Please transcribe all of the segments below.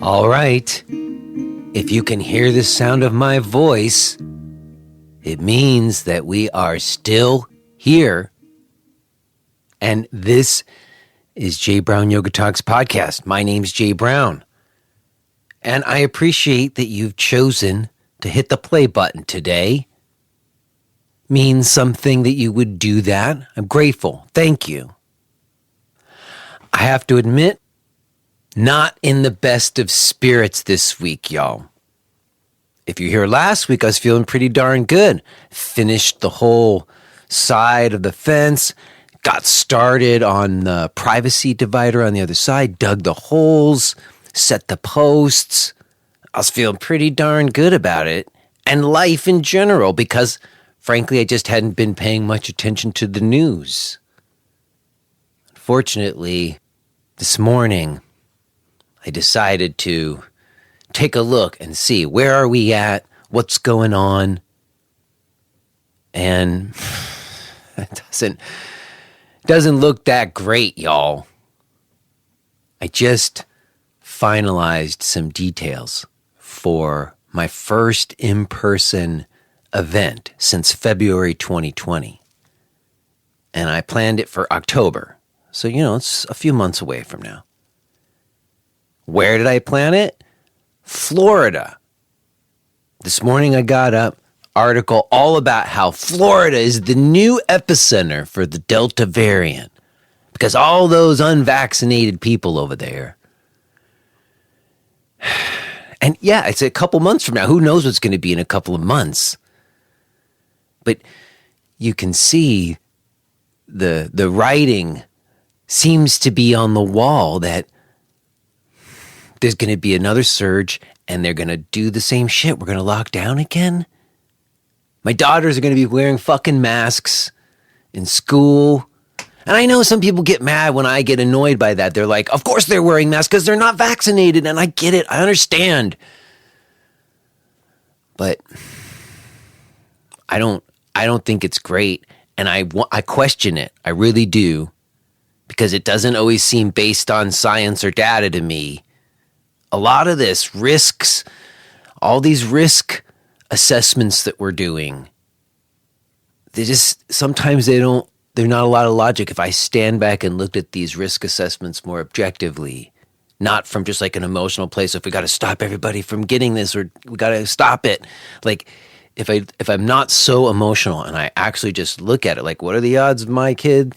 All right. If you can hear the sound of my voice, it means that we are still here. And this is Jay Brown Yoga Talks podcast. My name's Jay Brown. And I appreciate that you've chosen to hit the play button today. Means something that you would do that. I'm grateful. Thank you. I have to admit, not in the best of spirits this week, y'all. If you're here last week, I was feeling pretty darn good. Finished the whole side of the fence, got started on the privacy divider on the other side, dug the holes, set the posts. I was feeling pretty darn good about it. And life in general, because frankly, I just hadn't been paying much attention to the news. Unfortunately, this morning, I decided to take a look and see where are we at, what's going on, and it doesn't look that great, y'all. I just finalized some details for my first in-person event since February 2020, and I planned it for October, so it's a few months away from now. Where did I plan it? Florida. This morning I got up, article all about how Florida is the new epicenter for the Delta variant because all those unvaccinated people over there. And yeah, it's a couple months from now. Who knows what's going to be in a couple of months? But you can see the writing seems to be on the wall that there's going to be another surge, and they're going to do the same shit. We're going to lock down again. My daughters are going to be wearing fucking masks in school. And I know some people get mad when I get annoyed by that. They're like, of course they're wearing masks because they're not vaccinated. And I get it. I understand. But I don't think it's great. And I question it. I really do. Because it doesn't always seem based on science or data to me. A lot of this risks, all these risk assessments that we're doing, sometimes they're not a lot of logic. If I stand back and looked at these risk assessments more objectively, not from just like an emotional place, if we got to stop everybody from getting this or we got to stop it. Like if I'm not so emotional and I actually just look at it, like what are the odds of my kid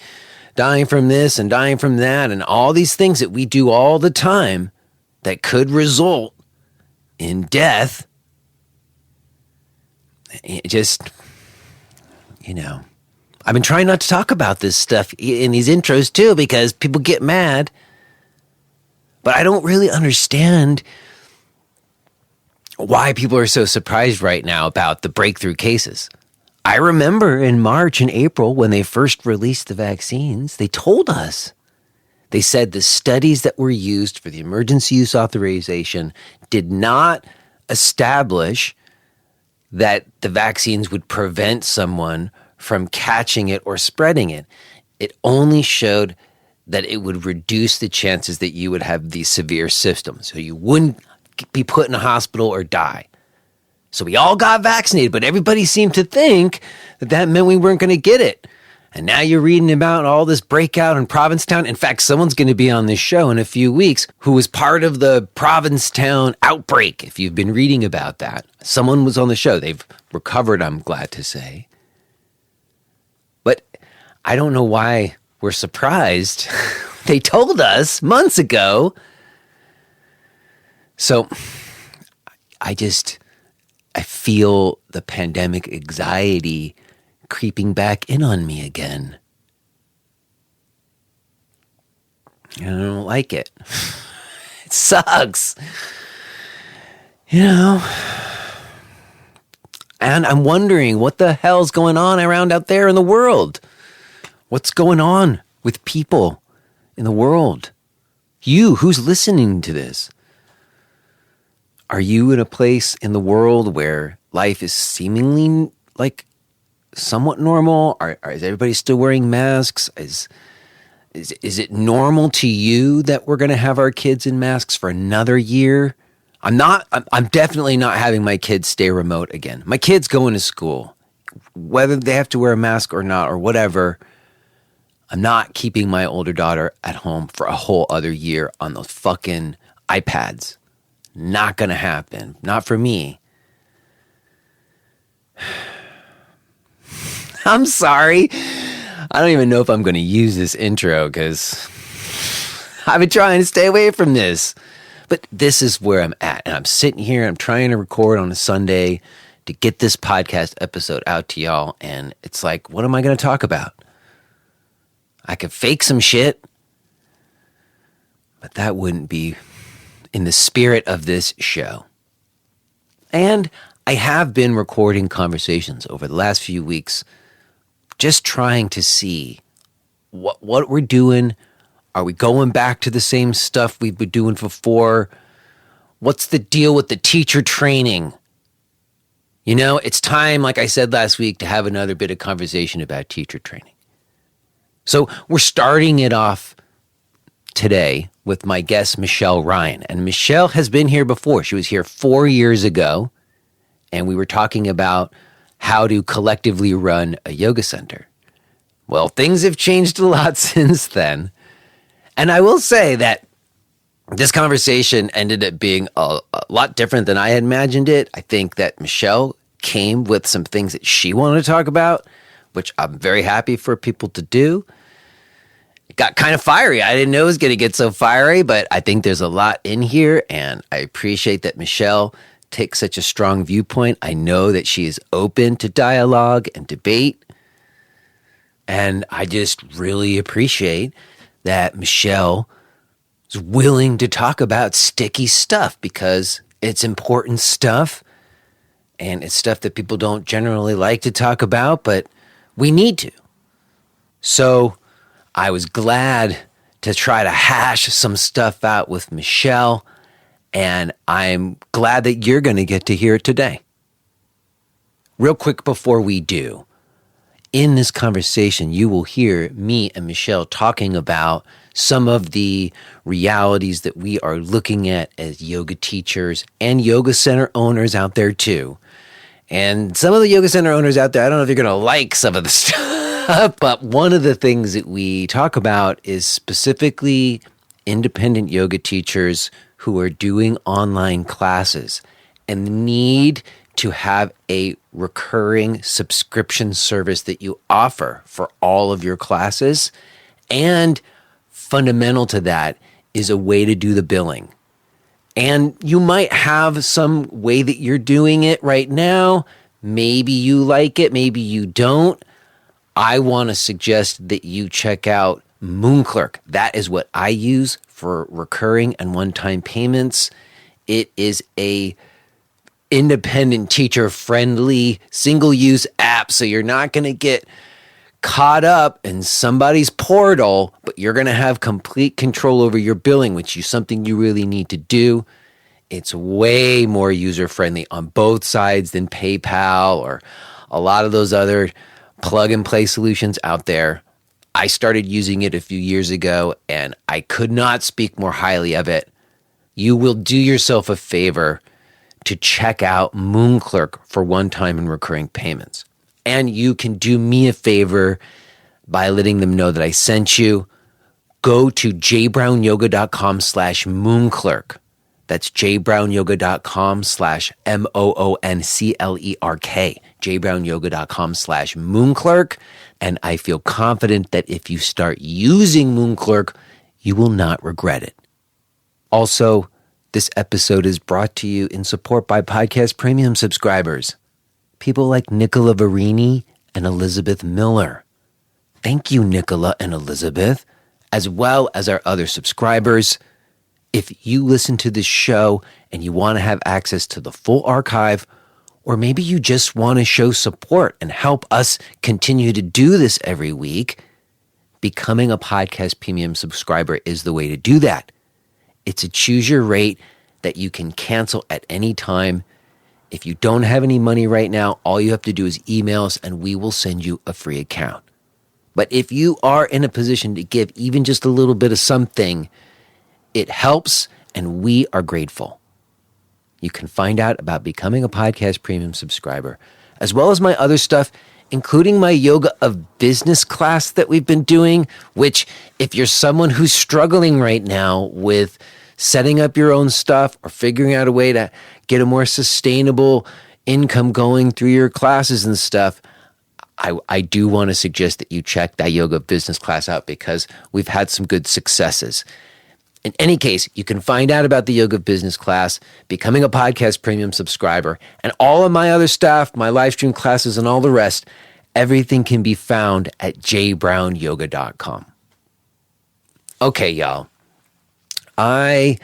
dying from this and dying from that and all these things that we do all the time that could result in death. It just, I've been trying not to talk about this stuff in these intros too because people get mad. But I don't really understand why people are so surprised right now about the breakthrough cases. I remember in March and April when they first released the vaccines, they told us. They said the studies that were used for the emergency use authorization did not establish that the vaccines would prevent someone from catching it or spreading it. It only showed that it would reduce the chances that you would have these severe symptoms. So you wouldn't be put in a hospital or die. So we all got vaccinated, but everybody seemed to think that meant we weren't going to get it. And now you're reading about all this breakout in Provincetown. In fact, someone's going to be on this show in a few weeks who was part of the Provincetown outbreak, if you've been reading about that. Someone was on the show. They've recovered, I'm glad to say. But I don't know why we're surprised. They told us months ago. So I feel the pandemic anxiety creeping back in on me again. And I don't like it. It sucks. And I'm wondering what the hell's going on around out there in the world. What's going on with people in the world? You, who's listening to this? Are you in a place in the world where life is seemingly like somewhat normal? Is everybody still wearing masks? Is Is it normal to you that we're going to have our kids in masks for another year? I'm definitely not having my kids stay remote again. My kids going to school, whether they have to wear a mask or not or whatever. I'm not keeping my older daughter at home for a whole other year on those fucking iPads. Not going to happen. Not for me. I'm sorry. I don't even know if I'm going to use this intro because I've been trying to stay away from this. But this is where I'm at. And I'm sitting here. I'm trying to record on a Sunday to get this podcast episode out to y'all. And it's like, what am I going to talk about? I could fake some shit. But that wouldn't be in the spirit of this show. And I have been recording conversations over the last few weeks, just trying to see what we're doing. Are we going back to the same stuff we've been doing before? What's the deal with the teacher training? You know, it's time, like I said last week, to have another bit of conversation about teacher training. So we're starting it off today with my guest, Michelle Ryan. And Michelle has been here before. She was here 4 years ago, and we were talking about how to collectively run a yoga center. Well, things have changed a lot since then. And I will say that this conversation ended up being a lot different than I had imagined it. I think that Michelle came with some things that she wanted to talk about, which I'm very happy for people to do. It got kind of fiery. I didn't know it was going to get so fiery, but I think there's a lot in here, and I appreciate that Michelle takes such a strong viewpoint. I know that she is open to dialogue and debate, and I just really appreciate that Michelle is willing to talk about sticky stuff because it's important stuff, and it's stuff that people don't generally like to talk about, but we need to. So I was glad to try to hash some stuff out with Michelle, and I'm glad that you're going to get to hear it today. Real quick before we do, in this conversation, you will hear me and Michelle talking about some of the realities that we are looking at as yoga teachers and yoga center owners out there too. And some of the yoga center owners out there, I don't know if you're going to like some of the stuff, but one of the things that we talk about is specifically independent yoga teachers who are doing online classes and the need to have a recurring subscription service that you offer for all of your classes. And fundamental to that is a way to do the billing. And you might have some way that you're doing it right now. Maybe you like it, maybe you don't. I want to suggest that you check out Moonclerk. That is what I use for recurring and one-time payments. It is a independent teacher-friendly single-use app, so you're not going to get caught up in somebody's portal, but you're going to have complete control over your billing, which is something you really need to do. It's way more user-friendly on both sides than PayPal or a lot of those other plug-and-play solutions out there. I started using it a few years ago, and I could not speak more highly of it. You will do yourself a favor to check out Moonclerk for one-time and recurring payments. And you can do me a favor by letting them know that I sent you. Go to jbrownyoga.com/Moonclerk. That's jbrownyoga.com/MOONCLERK. jbrownyoga.com/Moonclerk. And I feel confident that if you start using Moonclerk, you will not regret it. Also, this episode is brought to you in support by Podcast Premium subscribers. People like Nicola Varini and Elizabeth Miller. Thank you, Nicola and Elizabeth, as well as our other subscribers. If you listen to this show and you want to have access to the full archive, or maybe you just want to show support and help us continue to do this every week, becoming a Podcast Premium subscriber is the way to do that. It's a choose your rate that you can cancel at any time. If you don't have any money right now, all you have to do is email us and we will send you a free account. But if you are in a position to give even just a little bit of something, it helps, and we are grateful. You can find out about becoming a Podcast Premium subscriber, as well as my other stuff, including my Yoga of Business class that we've been doing, which if you're someone who's struggling right now with setting up your own stuff or figuring out a way to get a more sustainable income going through your classes and stuff, I do want to suggest that you check that Yoga of Business class out because we've had some good successes. In any case, you can find out about the Yoga of Business class, becoming a Podcast Premium subscriber, and all of my other stuff, my live stream classes and all the rest. Everything can be found at jbrownyoga.com. Okay, y'all. I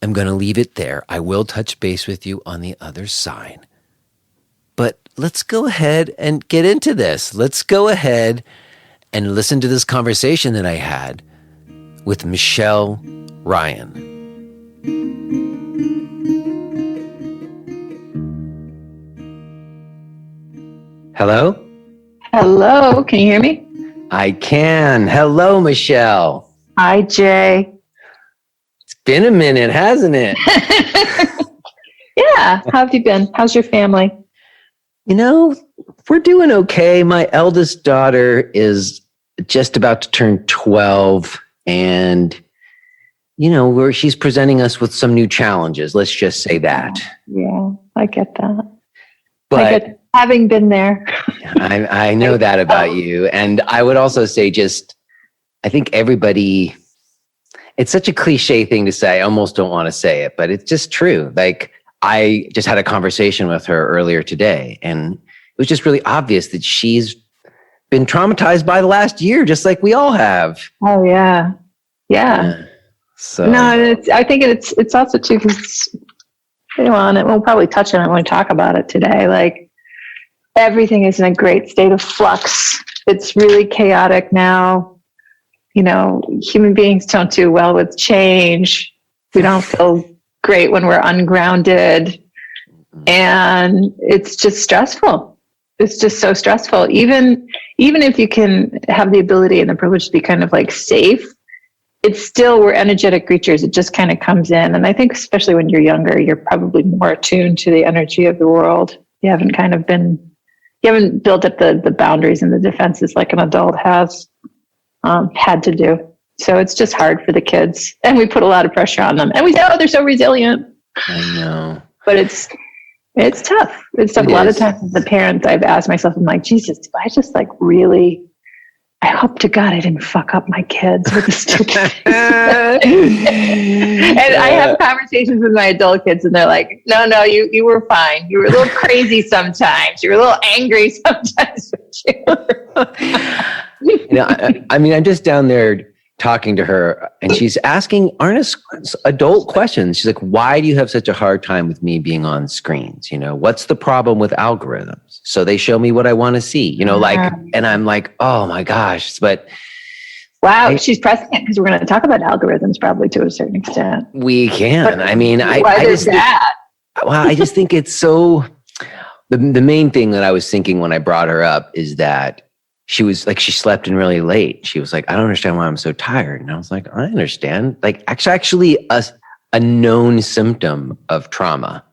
am going to leave it there. I will touch base with you on the other side. But let's go ahead and get into this. Let's go ahead and listen to this conversation that I had with Michelle Ryan. Hello? Hello, can you hear me? I can. Hello, Michelle. Hi, Jay. It's been a minute, hasn't it? Yeah, how have you been? How's your family? You know, we're doing okay. My eldest daughter is just about to turn 12, and she's presenting us with some new challenges. Let's just say that. Yeah, I get that. But having been there. I know that about you. And I would also say I think everybody, it's such a cliche thing to say. I almost don't want to say it, but it's just true. Like, I just had a conversation with her earlier today, and it was just really obvious that she's been traumatized by the last year, just like we all have. Oh, yeah. Yeah. So no, I think it's also too, because and we'll probably touch on it when we talk about it today. Like, everything is in a great state of flux. It's really chaotic now. Human beings don't do well with change. We don't feel great when we're ungrounded. And it's just stressful. It's just so stressful. Even if you can have the ability and the privilege to be kind of like safe, it's still, we're energetic creatures. It just kind of comes in. And I think especially when you're younger, you're probably more attuned to the energy of the world. You haven't built up the boundaries and the defenses like an adult has had to do. So it's just hard for the kids. And we put a lot of pressure on them. And we say, oh, they're so resilient. I know. But it's tough. It's tough. A lot of times as a parent, I've asked myself, I'm like, Jesus, do I just I hope to God I didn't fuck up my kids with the stupid things. And I have conversations with my adult kids, and they're like, no, you were fine. You were a little crazy sometimes. You were a little angry sometimes. I'm just down there talking to her, and she's asking earnest adult questions. She's like, why do you have such a hard time with me being on screens? What's the problem with algorithms? So they show me what I want to see, and I'm like, oh my gosh. But wow, she's pressing it because we're going to talk about algorithms probably to a certain extent. We can. But I just think it's so, the main thing that I was thinking when I brought her up is that she was like, she slept in really late. She was like, I don't understand why I'm so tired. And I was like, I understand. Like, actually a known symptom of trauma.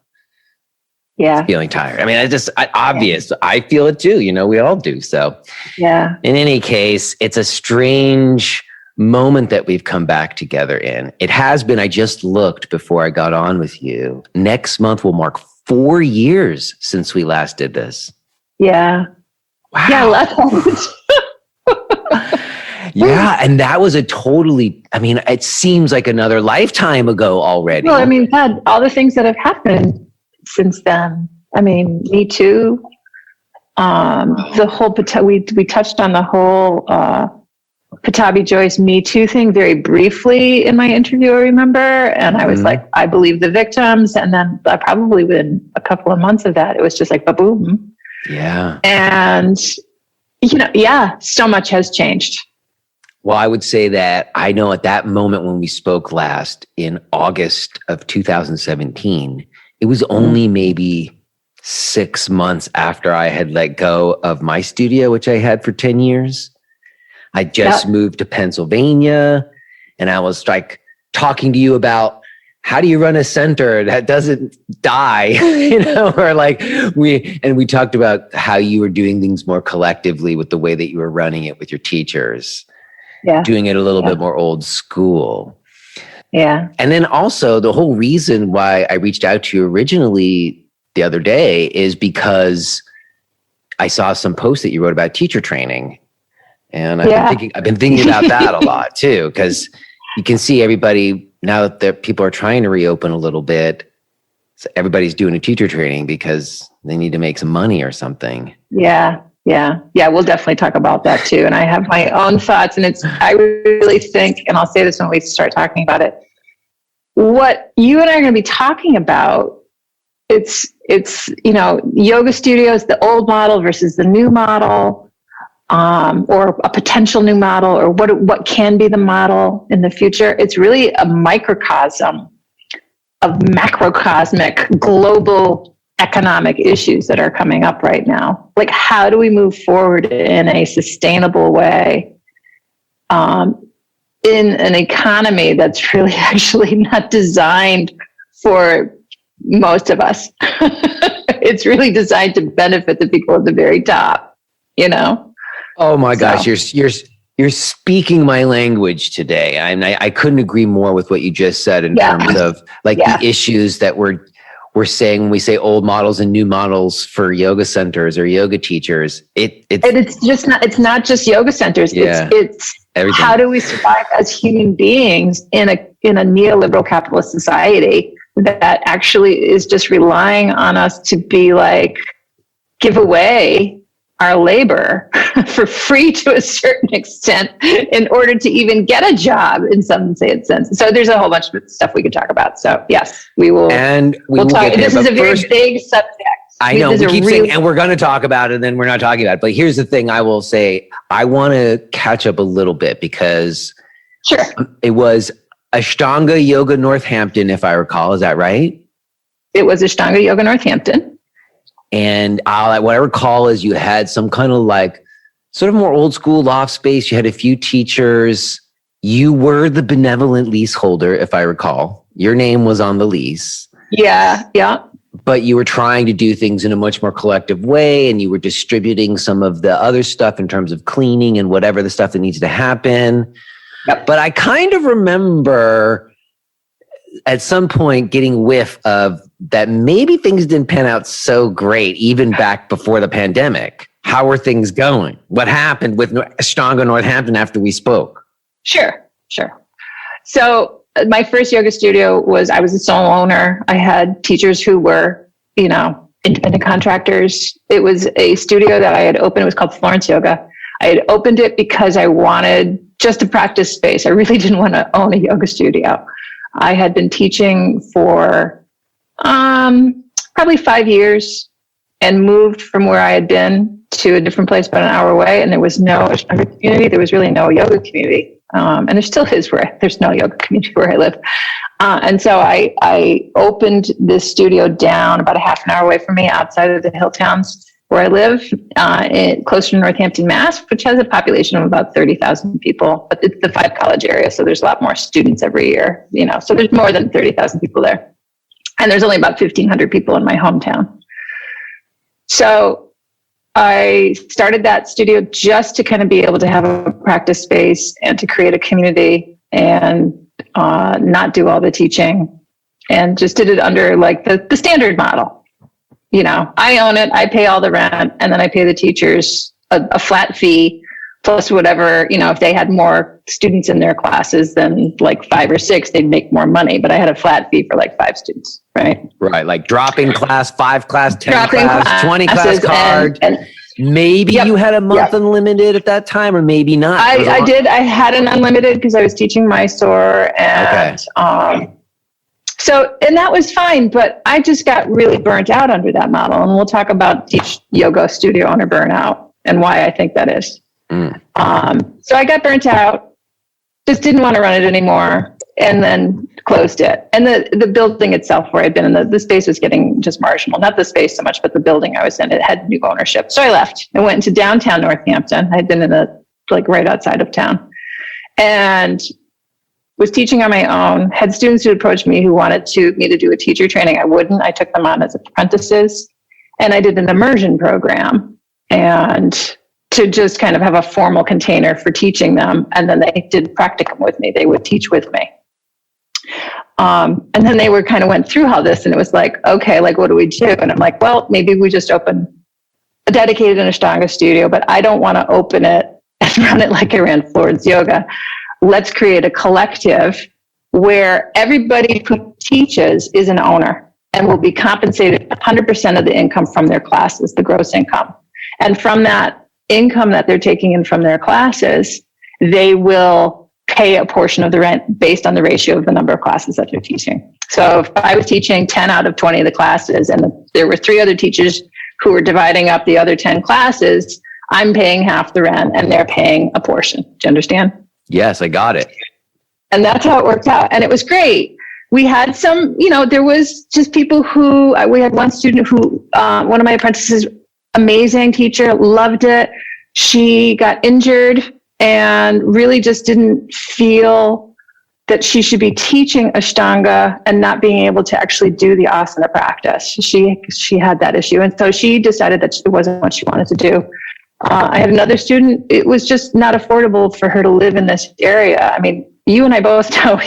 Yeah. Feeling tired. I mean, obvious. Yeah. I feel it too. We all do. So yeah. In any case, it's a strange moment that we've come back together in. It has been, I just looked before I got on with you. Next month will mark 4 years since we last did this. Yeah. Wow. Yeah. Yeah. And that was it seems like another lifetime ago already. Well, God, all the things that have happened since then. Me Too. The whole, we touched on the whole Patabi Joyce Me Too thing very briefly in my interview, I remember. And I was like, I believe the victims. And then probably within a couple of months of that, it was just like, ba-boom. Yeah. And, so much has changed. Well, I would say that I know at that moment when we spoke last in August of 2017, it was only maybe 6 months after I had let go of my studio, which I had for 10 years. I just moved to Pennsylvania, and I was like talking to you about how do you run a center that doesn't die, or like we talked about how you were doing things more collectively with the way that you were running it with your teachers, doing it a little bit more old school. Yeah. And then also the whole reason why I reached out to you originally the other day is because I saw some posts that you wrote about teacher training. And I've been thinking about that a lot too, because you can see everybody now that people are trying to reopen a little bit. So everybody's doing a teacher training because they need to make some money or something. Yeah. We'll definitely talk about that too. And I have my own thoughts, and I really think, and I'll say this when we start talking about it, what you and I are going to be talking about, it's yoga studios, the old model versus the new model, or a potential new model, or what can be the model in the future. It's really a microcosm of macrocosmic global economic issues that are coming up right now. Like, how do we move forward in a sustainable way in an economy that's really actually not designed for most of us? It's really designed to benefit the people at the very top, Oh my gosh, you're speaking my language today. I couldn't agree more with what you just said in terms of the issues that we're saying when we say old models and new models for yoga centers or yoga teachers. It's not just yoga centers. It's everything. How do we survive as human beings in a neoliberal capitalist society that actually is just relying on us to be like, give away our labor for free to a certain extent in order to even get a job in some sense. So there's a whole bunch of stuff we could talk about. So yes, we will. And we'll talk. This is a very big subject. I know we keep saying, and we're going to talk about it, and then we're not talking about it. But here's the thing I will say. I want to catch up a little bit because it was Ashtanga Yoga Northampton, if I recall. Is that right? It was Ashtanga Yoga Northampton. And what I recall is you had some kind of like sort of more old school loft space. You had a few teachers. You were the benevolent leaseholder, if I recall. Your name was on the lease. Yeah. But you were trying to do things in a much more collective way, and you were distributing some of the other stuff in terms of cleaning and whatever the stuff that needs to happen. Yep. But I kind of remember at some point getting whiff of that maybe things didn't pan out so great, even back before the pandemic. How are things going? What happened with Ashtanga Northampton after we spoke? Sure. So my first yoga studio I was a sole owner. I had teachers who were, independent contractors. It was a studio that I had opened. It was called Florence Yoga. I had opened it because I wanted just a practice space. I really didn't want to own a yoga studio. I had been teaching for probably 5 years and moved from where I had been to a different place about an hour away. And there was no Ashtanga community. There was really no yoga community. And there still is there's no yoga community where I live. And so I opened this studio down about a half an hour away from me outside of the hill towns where I live, closer to Northampton, Mass, which has a population of about 30,000 people, but it's the 5 college area. So there's a lot more students every year, so there's more than 30,000 people there. And there's only about 1,500 people in my hometown. So I started that studio just to kind of be able to have a practice space and to create a community and not do all the teaching, and just did it under like the standard model. I own it, I pay all the rent, and then I pay the teachers a flat fee plus whatever, if they had more students in their classes than like 5 or 6, they'd make more money. But I had a flat fee for like 5 students, right? Right, like dropping class, 5 class, 10 class, 20 class card. And maybe you had a month unlimited at that time, or maybe not. I did. I had an unlimited because I was teaching Mysore, and and that was fine. But I just got really burnt out under that model, and we'll talk about teach yoga studio owner burnout and why I think that is. So I got burnt out, just didn't want to run it anymore, and then closed it. And the building itself where I'd been in, the space was getting just marginal. Not the space so much, but the building I was in, it had new ownership. So I left. I went into downtown Northampton. I had been in a like right outside of town, and was teaching on my own. Had students who approached me who wanted me to do a teacher training. I wouldn't. I took them on as apprentices, and I did an immersion program, and to just kind of have a formal container for teaching them. And then they did practicum with me. They would teach with me. And then they went through all this, and it was like, okay, like, what do we do? And I'm like, well, maybe we just open a dedicated Ashtanga studio, but I don't want to open it and run it like I ran Florence Yoga. Let's create a collective where everybody who teaches is an owner and will be compensated 100% of the income from their classes, the gross income. And from that income that they're taking in from their classes, they will pay a portion of the rent based on the ratio of the number of classes that they're teaching. So if I was teaching 10 out of 20 of the classes, and there were 3 other teachers who were dividing up the other 10 classes, I'm paying half the rent and they're paying a portion. Do you understand? Yes, I got it. And that's how it worked out. And it was great. We had some, there was just people who, we had one student who, one of my apprentices, amazing teacher, loved it. She got injured and really just didn't feel that she should be teaching Ashtanga and not being able to actually do the asana practice. She had that issue. And so she decided that it wasn't what she wanted to do. I had another student, it was just not affordable for her to live in this area. I mean, you and I both know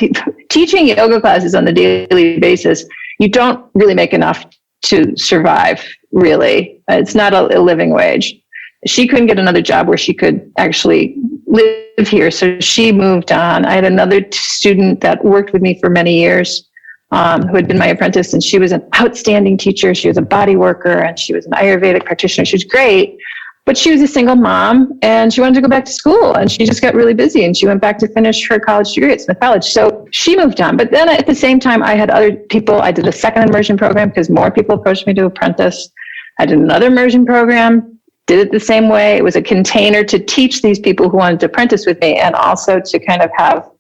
teaching yoga classes on a daily basis, you don't really make enough to survive, really. It's not a living wage. She couldn't get another job where she could actually live here, so she moved on. I had another student that worked with me for many years, who had been my apprentice, and she was an outstanding teacher. She was a body worker, and she was an Ayurvedic practitioner. She was great, but she was a single mom, and she wanted to go back to school, and she just got really busy, and she went back to finish her college degree at Smith College. So she moved on. But then at the same time, I had other people. I did a second immersion program because more people approached me to apprentice. I did another immersion program, did it the same way. It was a container to teach these people who wanted to apprentice with me, and also to kind of have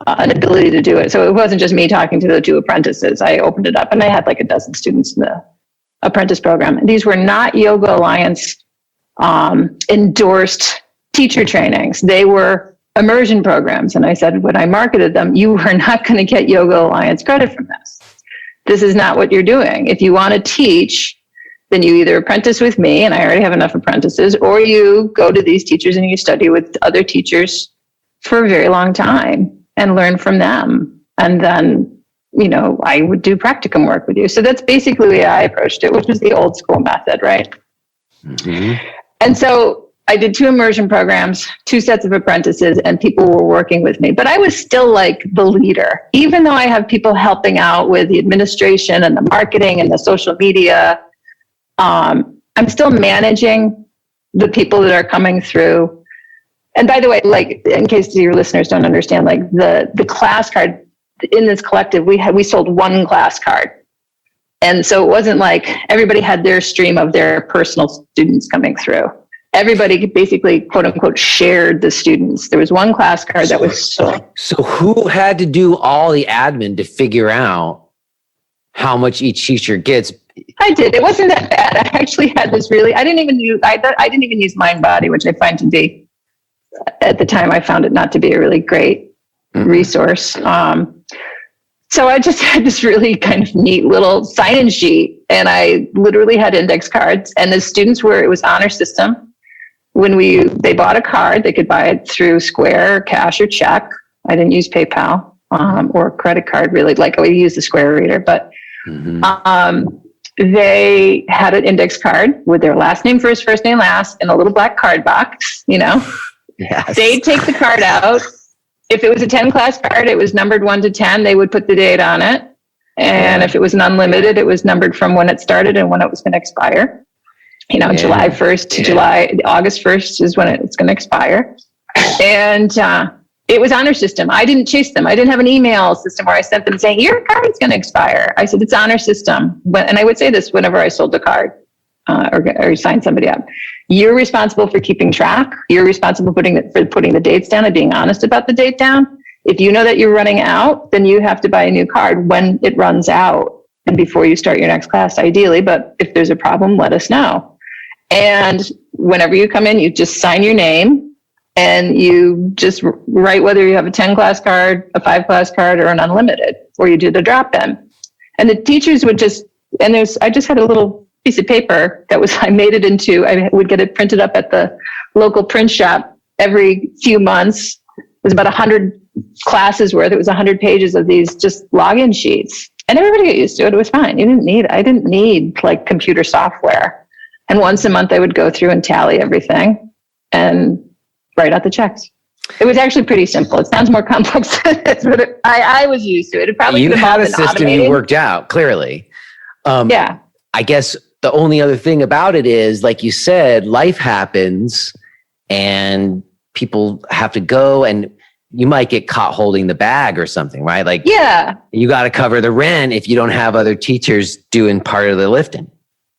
an ability to do it. So it wasn't just me talking to the 2 apprentices. I opened it up, and I had like a dozen students in the apprentice program. And these were not Yoga Alliance endorsed teacher trainings. They were immersion programs. And I said, when I marketed them, you are not going to get Yoga Alliance credit from this. This is not what you're doing. If you want to teach, then you either apprentice with me, and I already have enough apprentices, or you go to these teachers and you study with other teachers for a very long time and learn from them. And then, I would do practicum work with you. So that's basically the way I approached it, which was the old school method, right? Mm-hmm. And so I did 2 immersion programs, 2 sets of apprentices, and people were working with me. But I was still like the leader, even though I have people helping out with the administration and the marketing and the social media. I'm still managing the people that are coming through. And by the way, like, in case your listeners don't understand, like the class card in this collective, we sold 1 class card. And so it wasn't like everybody had their stream of their personal students coming through. Everybody basically, quote unquote, shared the students. There was 1 class card that was sold. So who had to do all the admin to figure out how much each teacher gets? I did. It wasn't that bad. I actually had this I didn't even use Mind Body, which I find to be, at the time, I found it not to be a really great resource. So I just had this really kind of neat little sign-in sheet, and I literally had index cards, and the students it was honor system. When they bought a card, they could buy it through Square, cash, or check. I didn't use PayPal or credit card, really. Like, we used the Square reader, but they had an index card with their last name first name last, in a little black card box, Yes. They'd take the card out. If it was a 10 class card, it was numbered 1 to 10. They would put the date on it. And if it was an unlimited, it was numbered from when it started and when it was going to expire. July 1st to August 1st is when it's going to expire. And it was honor system. I didn't chase them. I didn't have an email system where I sent them saying, your card's going to expire. I said, it's honor system. And I would say this whenever I sold a card or signed somebody up. You're responsible for keeping track. You're responsible for putting the dates down and being honest about the date down. If you know that you're running out, then you have to buy a new card when it runs out and before you start your next class, ideally. But if there's a problem, let us know. And whenever you come in, you just sign your name and you just write whether you have a 10 class card, a 5 class card, or an unlimited, or you did a drop in. And the teachers would I just had a little piece of paper I would get it printed up at the local print shop every few months. It was about 100 classes worth. It was 100 pages of these just login sheets. And everybody got used to it. It was fine. I didn't need like computer software. And once a month I would go through and tally everything and write out the checks. It was actually pretty simple. It sounds more complex than it is, but I was used to it. It probably you had a system automated. You worked out, clearly. Yeah. I guess the only other thing about it is, like you said, life happens and people have to go, and you might get caught holding the bag or something, right? Like, yeah, you got to cover the rent if you don't have other teachers doing part of the lifting.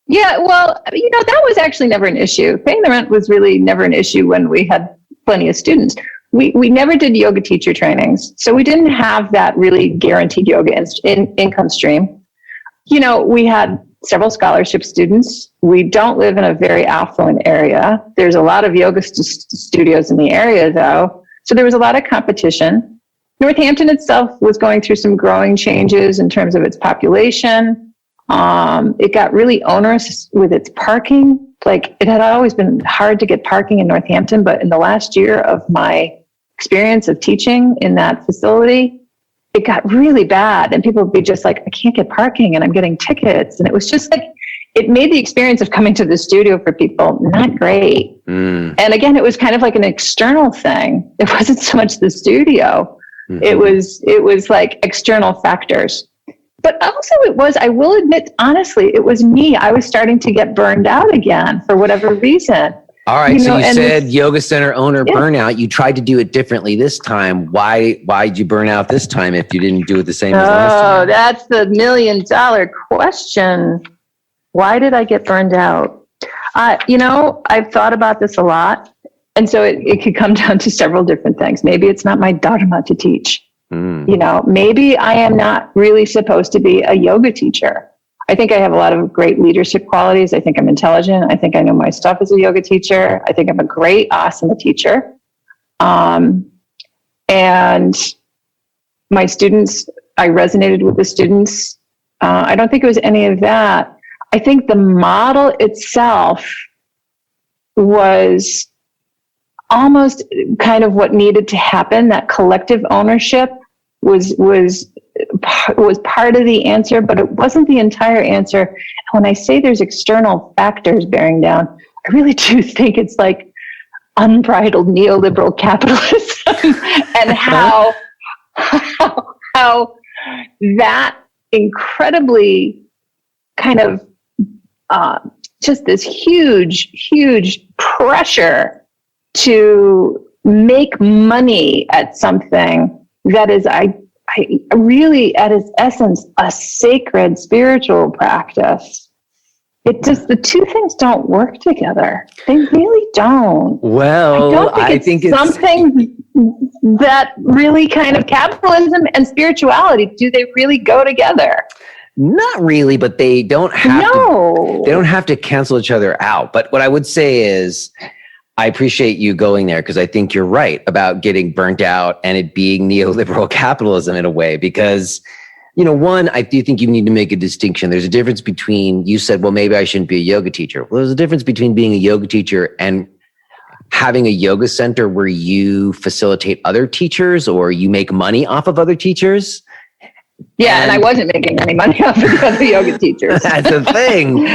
Yeah, well, that was actually never an issue. Paying the rent was really never an issue when we had plenty of students. We never did yoga teacher trainings, so we didn't have that really guaranteed yoga income stream. We had several scholarship students. We don't live in a very affluent area. There's a lot of yoga studios in the area, though, so there was a lot of competition. Northampton itself was going through some growing changes in terms of its population. It got really onerous with its parking. Like, it had always been hard to get parking in Northampton, but in the last year of my experience of teaching in that facility, it got really bad, and people would be just like, I can't get parking and I'm getting tickets. And it was just like, it made the experience of coming to the studio for people not great. And again, it was kind of like an external thing. It wasn't so much the studio. Mm-hmm. It was like external factors. But also I will admit, honestly, it was me. I was starting to get burned out again for whatever reason. All right. So you said yoga center owner burnout. You tried to do it differently this time. Why did you burn out this time if you didn't do it the same as last time? Oh, that's the $1 million question. Why did I get burned out? I've thought about this a lot. And so it could come down to several different things. Maybe it's not my dharma to teach. Maybe I am not really supposed to be a yoga teacher. I think I have a lot of great leadership qualities. I think I'm intelligent. I think I know my stuff as a yoga teacher. I think I'm a great asana teacher. And my students, I resonated with the students. I don't think it was any of that. I think the model itself was almost kind of what needed to happen. That collective ownership was part of the answer, but it wasn't the entire answer. And when I say there's external factors bearing down, I really do think it's like unbridled neoliberal capitalism and how that incredibly kind of just this huge pressure to make money at something that is, I really, at its essence, a sacred spiritual practice. It just, the two things don't work together. They really don't. Well, I think it's something that really kind of capitalism and spirituality, do they really go together? Not really, but they don't have to. They don't have to cancel each other out. But what I would say is, I appreciate you going there, because I think you're right about getting burnt out and it being neoliberal capitalism in a way. Because, one, I do think you need to make a distinction. There's a difference between, you said, well, maybe I shouldn't be a yoga teacher. Well, there's a difference between being a yoga teacher and having a yoga center where you facilitate other teachers or you make money off of other teachers. Yeah, and I wasn't making any money off of the other yoga teachers. That's the thing.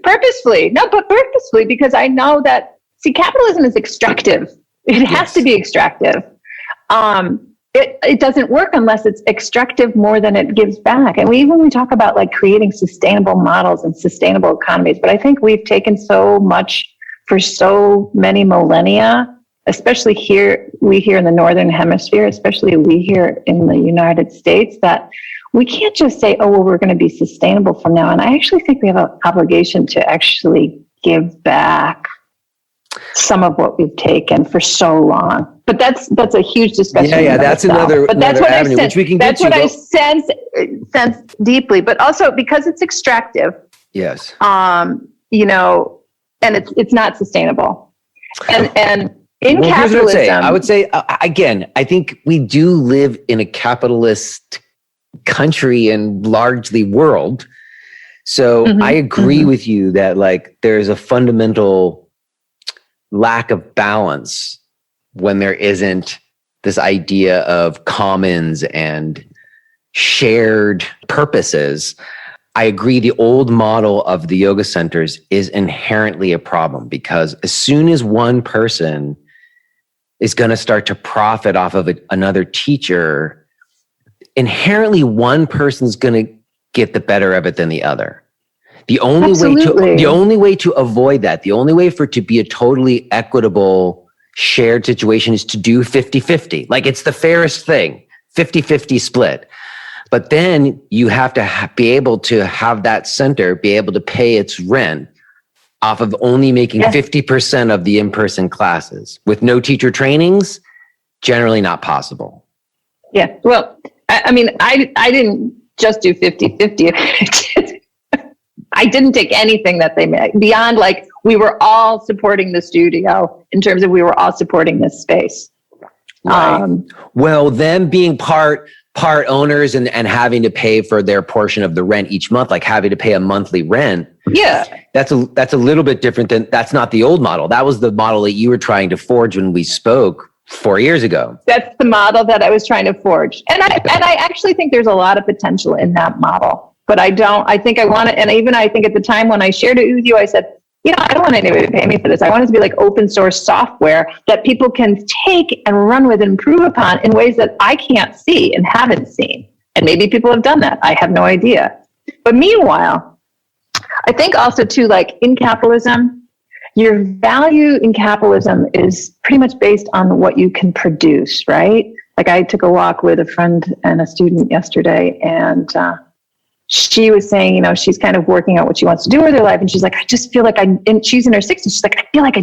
Purposefully. No, but purposefully, because I know that, capitalism is extractive. It has to be extractive. It doesn't work unless it's extractive more than it gives back. And when we talk about like creating sustainable models and sustainable economies, but I think we've taken so much for so many millennia, especially we here in the Northern Hemisphere, especially we here in the United States, that we can't just say, oh, well, we're going to be sustainable from now on. I actually think we have an obligation to actually give back some of what we've taken for so long. But that's a huge discussion. Yeah, that's another avenue, which we can get to. That's what I sense deeply, but also because it's extractive. Yes. And it's not sustainable. And In Well, here's what I'd say. capitalism, I would say, again, I think we do live in a capitalist country and largely world. So I agree with you that like there's a fundamental lack of balance when there isn't this idea of commons and shared purposes. I agree the old model of the yoga centers is inherently a problem because as soon as one person is going to start to profit off of another teacher, inherently one person's going to get the better of it than the other. The only way to avoid that, the only way for it to be a totally equitable shared situation is to do 50-50. Like it's the fairest thing, 50-50 split. But then you have to be able to have that center be able to pay its rent off of only making 50% of the in-person classes. With no teacher trainings, generally not possible. Yeah. Well, I mean, I didn't just do 50-50. I didn't take anything that they made beyond like we were all supporting the studio in terms of we were all supporting this space. Right. Well, them being part owners and having to pay for their portion of the rent each month, like having to pay a monthly rent. Yeah. That's a little bit different that's not the old model. That was the model that you were trying to forge when we spoke 4 years ago. That's the model that I was trying to forge. And I actually think there's a lot of potential in that model. But I think I think at the time when I shared it with you, I said, I don't want anybody to pay me for this. I want it to be like open source software that people can take and run with and improve upon in ways that I can't see and haven't seen. And maybe people have done that. I have no idea. But meanwhile, I think also too, like in capitalism, your value in capitalism is pretty much based on what you can produce, right? Like I took a walk with a friend and a student yesterday, and she was saying, she's kind of working out what she wants to do with her life. And she's like, I just feel like and she's in her 60s. She's like, I feel like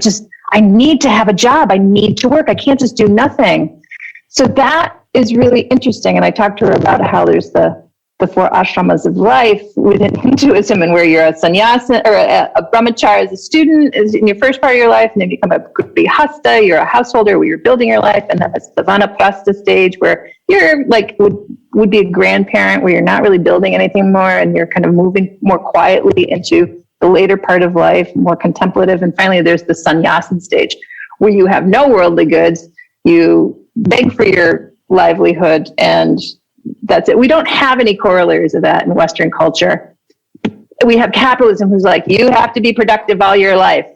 I need to have a job. I need to work. I can't just do nothing. So that is really interesting. And I talked to her about how there's the 4 ashramas of life within Hinduism, and where you're a sannyasa or a brahmachari as a student is in your first part of your life, and then you become a grihasta, you're a householder where you're building your life, and then it's the vanaprastha stage where you're like would be a grandparent where you're not really building anything more, and you're kind of moving more quietly into the later part of life, more contemplative, and finally there's the sannyasin stage where you have no worldly goods, you beg for your livelihood, and that's it. We don't have any corollaries of that in Western culture. We have capitalism who's like, you have to be productive all your life.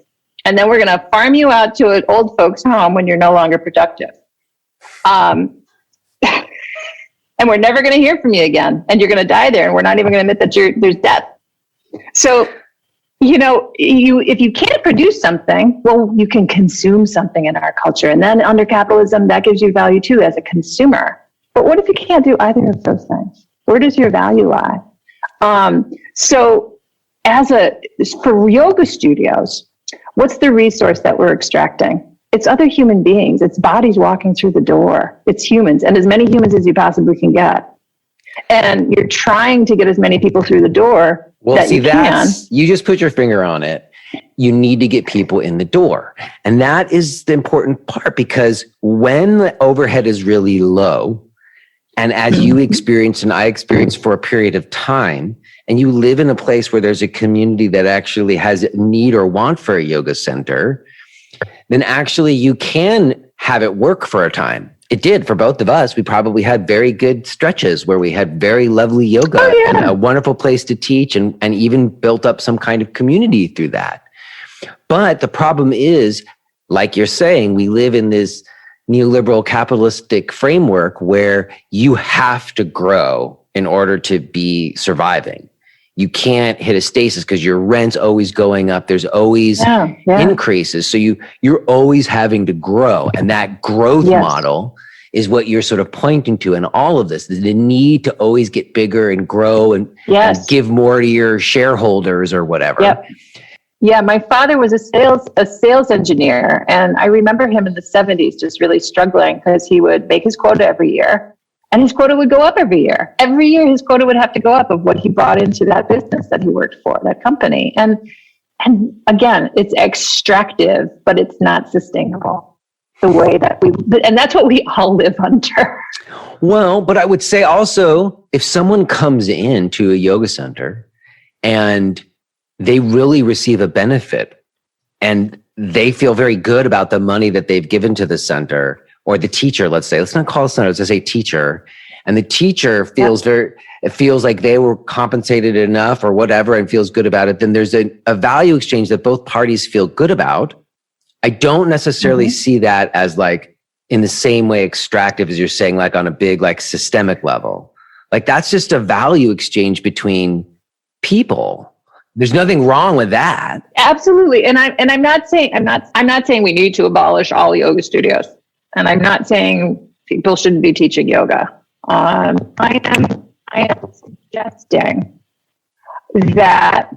And then we're going to farm you out to an old folks home when you're no longer productive. And we're never going to hear from you again. And you're going to die there. And we're not even going to admit that there's death. So, if you can't produce something, well, you can consume something in our culture. And then under capitalism, that gives you value too as a consumer. But what if you can't do either of those things? Where does your value lie? So for yoga studios, what's the resource that we're extracting? It's other human beings. It's bodies walking through the door. It's humans, and as many humans as you possibly can get. And you're trying to get as many people through the door that you can. You just put your finger on it. You need to get people in the door. And that is the important part, because when the overhead is really low, and as you experienced and I experienced for a period of time, and you live in a place where there's a community that actually has a need or want for a yoga center, then actually you can have it work for a time. It did for both of us. We probably had very good stretches where we had very lovely yoga and a wonderful place to teach, and even built up some kind of community through that. But the problem is, like you're saying, we live in this neoliberal capitalistic framework where you have to grow in order to be surviving. You can't hit a stasis because your rent's always going up. There's always increases. So you're always having to grow. And that growth model is what you're sort of pointing to in all of this, the need to always get bigger and grow and give more to your shareholders or whatever. Yep. Yeah, my father was a sales engineer, and I remember him in the 70s just really struggling because he would make his quota every year, and his quota would go up every year. Every year his quota would have to go up of what he brought into that business that he worked for, that company. And again, it's extractive, but it's not sustainable. the way that and that's what we all live under. Well, but I would say also, if someone comes into a yoga center and they really receive a benefit and they feel very good about the money that they've given to the center, or the teacher, let's say, let's not call it center, let's just say teacher, and the teacher feels it feels like they were compensated enough or whatever and feels good about it, then there's a value exchange that both parties feel good about. I don't necessarily see that as like in the same way extractive as you're saying, like on a big, like systemic level. Like that's just a value exchange between people. There's nothing wrong with that. Absolutely. And I'm not saying we need to abolish all yoga studios. And I'm not saying people shouldn't be teaching yoga. I am suggesting that,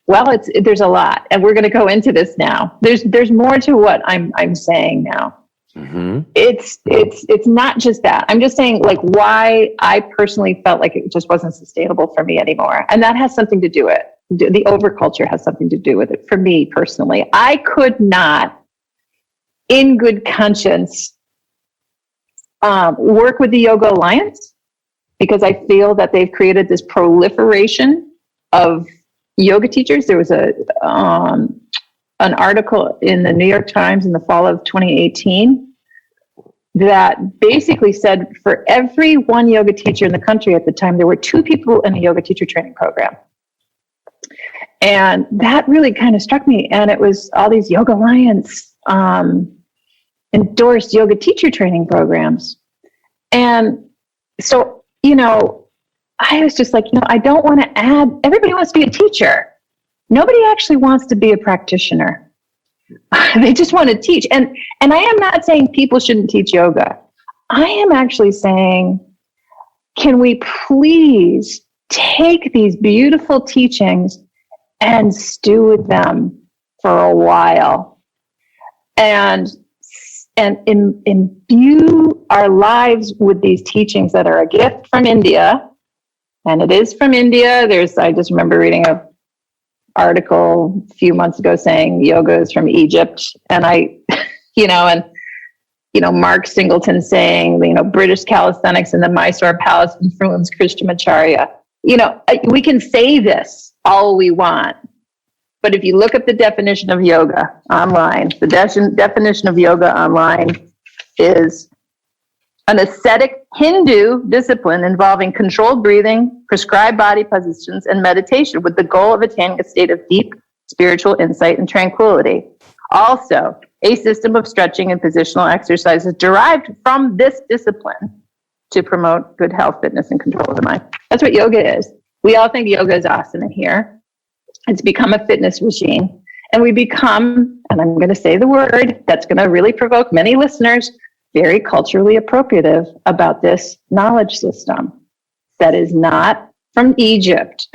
well, there's a lot, and we're going to go into this now. There's more to what I'm saying now. Mm-hmm. It's not just that. I'm just saying like why I personally felt like it just wasn't sustainable for me anymore. And that has something to do with it. The overculture has something to do with it for me personally. I could not, in good conscience, work with the Yoga Alliance because I feel that they've created this proliferation of yoga teachers. There was an article in the New York Times in the fall of 2018 that basically said for every one yoga teacher in the country at the time, there were 2 people in a yoga teacher training program. And that really kind of struck me. And it was all these Yoga Alliance endorsed yoga teacher training programs. And so, I was just like, I don't want to add, everybody wants to be a teacher. Nobody actually wants to be a practitioner. They just want to teach. And I am not saying people shouldn't teach yoga. I am actually saying, can we please take these beautiful teachings and stew with them for a while and imbue our lives with these teachings that are a gift from India. And it is from India. I just remember reading an article a few months ago saying yoga is from Egypt. And Mark Singleton saying, British calisthenics in the Mysore Palace influenced Krishnamacharya. We can say this all we want. But if you look up the definition of yoga online, the definition of yoga online is an ascetic Hindu discipline involving controlled breathing, prescribed body positions, and meditation with the goal of attaining a state of deep spiritual insight and tranquility. Also, a system of stretching and positional exercises derived from this discipline to promote good health, fitness, and control of the mind. That's what yoga is. We all think yoga is awesome in here. It's become a fitness regime. And we become, and I'm going to say the word that's going to really provoke many listeners, very culturally appropriative about this knowledge system that is not from Egypt.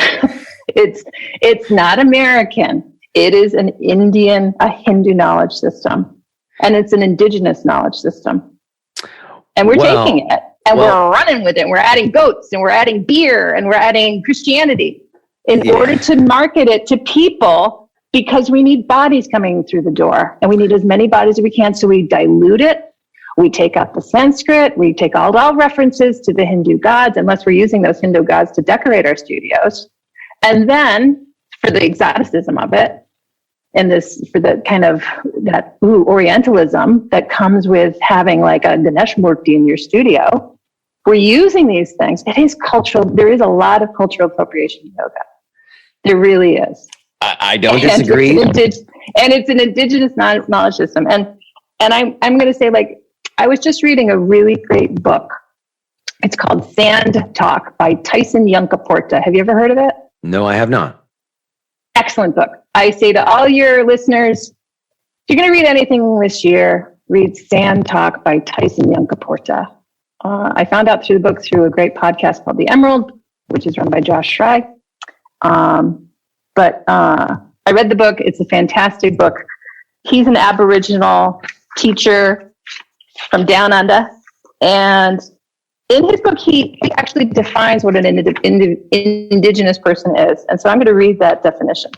It's not American. It is an Indian, a Hindu knowledge system. And it's an indigenous knowledge system. And we're taking it. And we're running with it. We're adding goats and we're adding beer and we're adding Christianity in order to market it to people because we need bodies coming through the door and we need as many bodies as we can. So we dilute it. We take out the Sanskrit. We take all references to the Hindu gods, unless we're using those Hindu gods to decorate our studios. And then for the exoticism of it, and for the kind of that Orientalism that comes with having like a Ganesh Murti in your studio, we're using these things. It is cultural. There is a lot of cultural appropriation in yoga. There really is. I don't disagree. And it's an indigenous knowledge system. And I'm going to say, like, I was just reading a really great book. It's called Sand Talk by Tyson Yunkaporta. Have you ever heard of it? No, I have not. Excellent book. I say to all your listeners, if you're going to read anything this year, read Sand Talk by Tyson Yunkaporta. I found out through the book through a great podcast called The Emerald, which is run by Josh Schrag. But I read the book. It's a fantastic book. He's an Aboriginal teacher from down under. And in his book, he actually defines what an indigenous person is. And so I'm going to read that definition.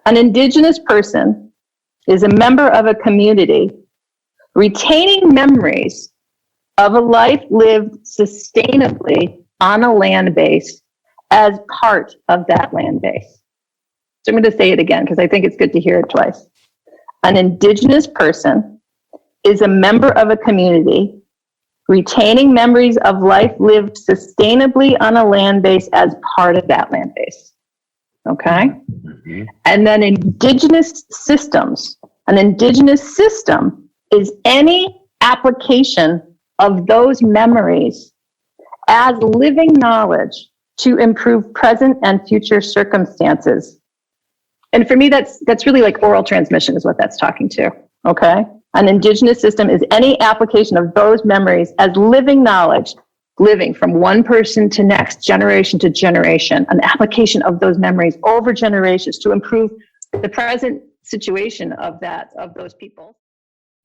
An indigenous person is a member of a community retaining memories of a life lived sustainably on a land base as part of that land base. So I'm going to say it again because I think it's good to hear it twice. An indigenous person is a member of a community retaining memories of life lived sustainably on a land base as part of that land base. Okay? Mm-hmm. And then indigenous systems. An indigenous system is any application of those memories as living knowledge to improve present and future circumstances. And for me, that's really like oral transmission is what that's talking to. Okay? An indigenous system is any application of those memories as living knowledge, living from one person to next, generation to generation, an application of those memories over generations to improve the present situation of those people.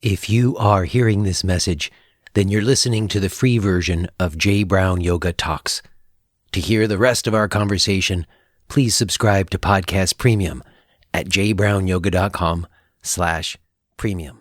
If you are hearing this message, then you're listening to the free version of J. Brown Yoga Talks. To hear the rest of our conversation, please subscribe to Podcast Premium at jbrownyoga.com/premium.